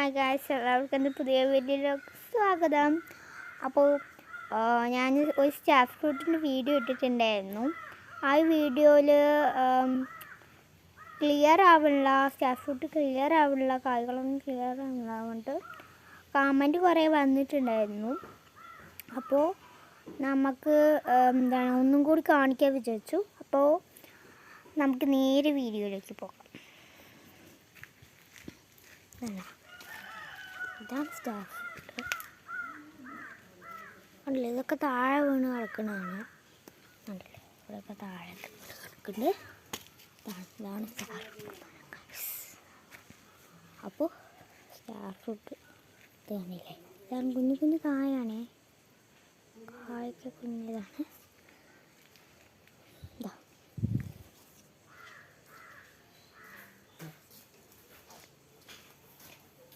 Hi guys, എല്ലാവർക്കും എൻ്റെ പുതിയ വീഡിയോയിലേക്ക് സ്വാഗതം. അപ്പോൾ ഞാൻ ഒരു സ്റ്റാർ ഫ്രൂട്ടിൻ്റെ വീഡിയോ ഇട്ടിട്ടുണ്ടായിരുന്നു. ആ വീഡിയോയിൽ സ്റ്റാർ ഫ്രൂട്ട് ക്ലിയർ ആവില്ല, കായ്കളൊന്നും ക്ലിയർ ആവുന്നുണ്ട് കമൻറ്റ് കുറേ വന്നിട്ടുണ്ടായിരുന്നു. അപ്പോൾ നമുക്ക് ഒന്നും കൂടി കാണിക്കാൻ വിചാരിച്ചു. അപ്പോൾ നമുക്ക് നേരെ വീഡിയോയിലേക്ക് പോകാം. ഇതാണ് സ്റ്റാർ ഫ്രൂട്ട്. ഉണ്ടല്ലോ, ഇതൊക്കെ താഴെ വീണ് കിടക്കുന്നതാണ്. ഉണ്ടല്ലോ, ഇവിടെയൊക്കെ താഴെ കിടക്കുന്നുണ്ട്. ഇതാണ് സ്റ്റാർ ഫ്രൂട്ട്. അപ്പോൾ സ്റ്റാർ ഫ്രൂട്ട് ഇതാണില്ലേ, ഇതാണ് കുഞ്ഞു കുഞ്ഞു കായാണേ. കായൊക്കെ കുഞ്ഞിതാണ്.